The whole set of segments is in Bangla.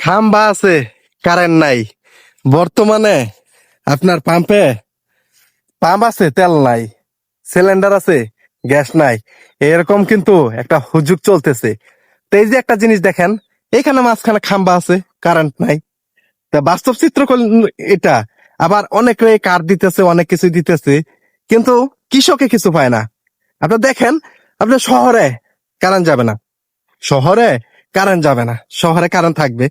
খাম্বা আছে, কারেন্ট নাই। বর্তমানে আপনার পাম্প আছে, তেল নাই। সিলিন্ডার আছে, গ্যাস নাই। এরকম কিন্তু একটা হুজুগ চলতেছে। তো এই যে একটা জিনিস দেখেন, এখানে মাঝখানে খাম্বা আছে, কারেন্ট নাই। তা বাস্তব চিত্র এটা। আবার অনেকে কার দিতেছে, অনেক কিছু দিতেছে, কিন্তু কৃষকে কিছু পায় না। আপনার দেখেন, আপনার শহরে কারেন্ট যাবে না, শহরে কারেন্ট যাবে না, শহরে কারেন্ট থাকবে,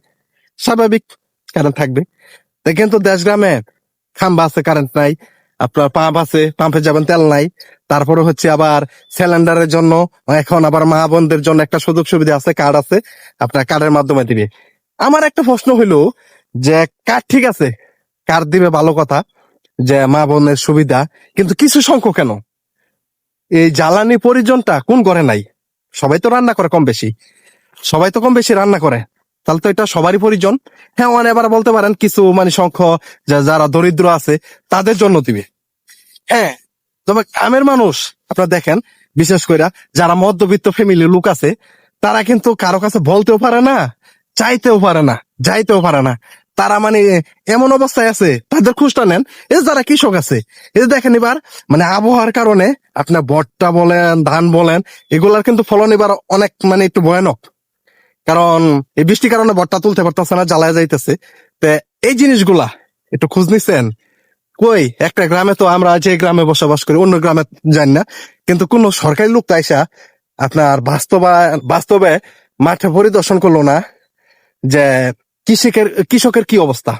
স্বাভাবিক কারেন্ট থাকবে। তা কিন্তু দেশ গ্রামে খাম্বা আছে, কারেন্ট নাই। আপনার পাম্প আছে, পাম্পে যাবেন, তেল নাই। তারপরে হচ্ছে আবার সিলিন্ডারের জন্য এখন আবার মা বোনদের জন্য একটা সুযোগ সুবিধা আছে, কার্ড আছে, আপনার কার্ডের মাধ্যমে দিবে। আমার একটা প্রশ্ন হইলো যে কার্ড ঠিক আছে, কার্ড দিবে ভালো কথা, যে মা বোনের সুবিধা, কিন্তু কিছু সংখ্যক কেন? এই জ্বালানি পরিজনটা কোন ঘরে নাই? সবাই তো রান্না করে কম বেশি, সবাই তো কম বেশি রান্না করে, তাহলে তো এটা সবারই প্রয়োজন। হ্যাঁ, মানে এবার বলতে পারেন কিছু মানে সংখ্যক যারা দরিদ্র আছে তাদের জন্য দিবে। হ্যাঁ, তবে গ্রামের মানুষ আপনারা দেখেন, বিশেষ করে যারা মধ্যবিত্ত ফ্যামিলির লোক আছে, তারা কিন্তু কারো কাছে বলতেও পারে না, চাইতেও পারে না, যাইতেও পারে না। তারা মানে এমন অবস্থায় আছে, তাদের খোঁজটা নেন। এই যারা কৃষক আছে, এই যে দেখেন এবার মানে আবহাওয়ার কারণে আপনার ভুট্টা বলেন, ধান বলেন, এগুলার কিন্তু ফলন এবার অনেক মানে একটু ভয়ানক। কারণ এই বৃষ্টির কারণে ভুট্টা তুলতে পারতেছে না, জ্বালায় যাইতেছে। তো এই জিনিসগুলা একটু খোঁজ নিছেন? কই একটা গ্রামে, তো আমরা যে গ্রামে বসবাস করি, অন্য গ্রামে যাই না, কিন্তু কোন সরকারি লোক তাইসা আপনার বাস্তবে মাঠে পরিদর্শন করলো না যে কৃষকের কি অবস্থা,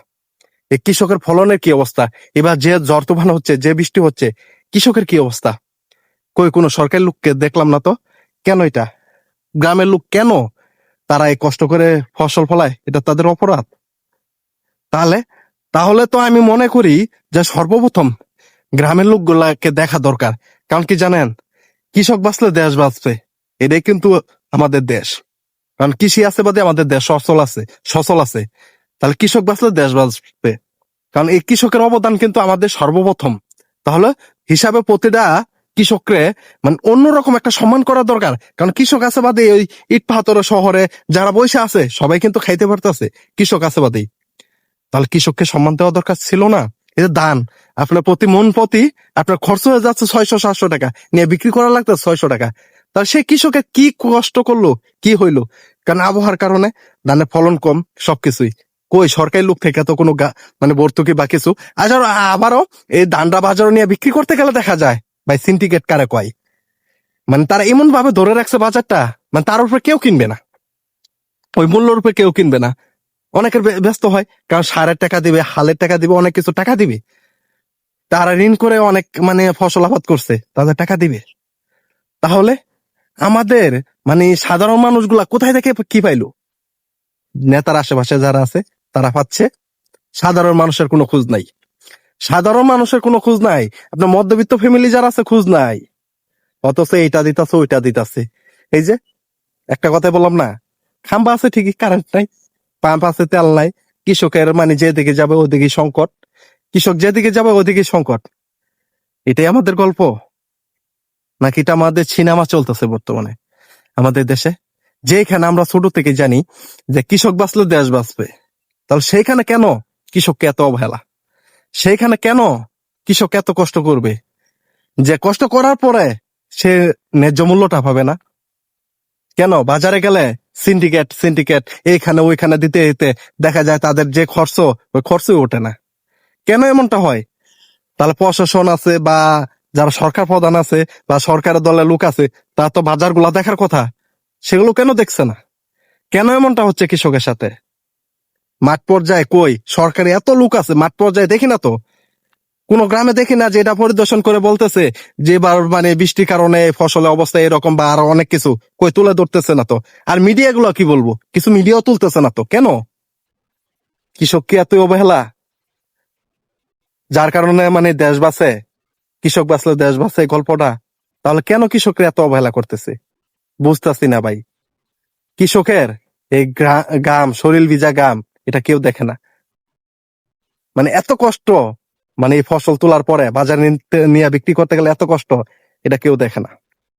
এই কৃষকের ফলনের কি অবস্থা, এবার যে ঝড় তুফান হচ্ছে, যে বৃষ্টি হচ্ছে, কৃষকের কি অবস্থা। কই কোনো সরকারি লোককে দেখলাম না তো। কেন এটা? গ্রামের লোক কেন তারা এই কষ্ট করে ফসল ফলায়? এটা তাদের অপরাধ? তাহলে তাহলে তো আমি মনে করি যে সর্বপ্রথম গ্রামের লোকগুলাকে দেখা দরকার। কারণ কি জানেন, কৃষক বাঁচলে দেশ বাঁচবে, এটাই কিন্তু আমাদের দেশ। কারণ কৃষি আছে বাদে আমাদের দেশ সচল আছে। তাহলে কৃষক বাঁচলে দেশ বাঁচবে, কারণ এই কৃষকের অবদান কিন্তু আমাদের সর্বপ্রথম। তাহলে হিসাবে প্রতিটা কৃষকরে মানে অন্যরকম একটা সম্মান করা দরকার। কারণ কৃষক আছে বাদে ওই ইট পাথর শহরে যারা বসে আছে সবাই কিন্তু খাইতে পারতেছে, কৃষক আছে বাদেই। তাহলে কৃষককে সম্মান দেওয়া দরকার ছিল না? এই যে ধান, আপনার প্রতি মন প্রতি আপনার খরচ হয়ে যাচ্ছে 600-700 টাকা, নিয়ে বিক্রি করা লাগতেছে 600 টাকা। তাহলে সে কৃষকের কি কষ্ট করলো, কি হইলো? কারণ আবহাওয়ার কারণে ধানের ফলন কম, সবকিছুই। কই সরকারি লোক থেকে তো কোনো মানে ভর্তুকি বা কিছু। আবারও এই ধানটা বাজারে নিয়ে বিক্রি করতে গেলে দেখা যায় ভাই সিন্ডিকেট কারে কয়, মানে তারা এমন ভাবে ধরে রাখছে বাজারটা, মানে তার উপরে কেউ কিনবে না, ওই মূল্যের উপরে কেউ কিনবে না। অনেকের ব্যস্ত হয়, কারণ সারের টাকা দিবে, হালের টাকা দিবে, অনেক কিছু টাকা দিবে। তারা ঋণ করে অনেক মানে ফসল আবাদ করছে, তাদের টাকা দিবে। তাহলে আমাদের মানে সাধারণ মানুষগুলা কোথায় থেকে কি পাইলো? নেতার আশেপাশে যারা আছে তারা পাচ্ছে, সাধারণ মানুষের কোনো খোঁজ নাই। সাধারণ মানুষের কোনো খোঁজ নাই, আপনার মধ্যবিত্ত ফ্যামিলি যারা আছে খোঁজ নাই। অথচ এইটা দিতাছে, ওইটা দিতাছে। এই যে একটা কথাই বললাম না, খাম্বা আছে ঠিকই, কারেন্ট নাই। পাম্প আছে, তেল নাই। কৃষকের মানে যেদিকে যাবে ওদিকে সংকট, কৃষক যেদিকে যাবে ওদিকে সংকট। এটাই আমাদের গল্প, নাকি এটা আমাদের সিনেমা চলতেছে বর্তমানে আমাদের দেশে? যেখানে আমরা ছোট থেকে জানি যে কৃষক বাঁচলে দেশ বাঁচবে, তাহলে সেইখানে কেন কৃষককে এত অবহেলা? সেইখানে কেন কৃষক এত কষ্ট করবে, যে কষ্ট করার পরে সে ন্যায্য মূল্যটা পাবে না? কেন বাজারে গেলে সিন্ডিকেট সিন্ডিকেট এইখানে ওইখানে দিতে দিতে দেখা যায় তাদের যে খরচ, ওই খরচই ওঠে না? কেন এমনটা হয়? তাহলে প্রশাসন আছে বা যারা সরকার প্রধান আছে বা সরকারের দলের লোক আছে, তারা তো বাজারগুলা দেখার কথা, সেগুলো কেন দেখছে না? কেন এমনটা হচ্ছে কৃষকের সাথে? মাঠ পর্যায়ে কই সরকারি এত লোক আছে, মাঠ পর্যায়ে দেখি না তো। কোন গ্রামে দেখি না যে এটা পরিদর্শন করে বলতেছে যে এবার মানে বৃষ্টির কারণে ফসলের অবস্থা এরকম বা আরো অনেক কিছু, কই তুলে ধরতেছে না তো। আর মিডিয়া গুলো কি বলবো, কিছু মিডিয়াও তুলতেছে না তো। কেন? কৃষক কি এত অবহেলা যার কারণে মানে দেশ বাঁচে? কৃষক বাঁচলে দেশ বাঁচে এই গল্পটা? তাহলে কেন কৃষকরা এত অবহেলা করতেছে? বুঝতেছি না ভাই। কৃষকের এই গাম, শরীর ভিজা গাম, এটা কেউ দেখে না। মানে এত কষ্ট, মানে এই ফসল তোলার পরে বাজারে নিয়ে বিক্রি করতে গেলে এত কষ্ট, এটা কেউ দেখে না।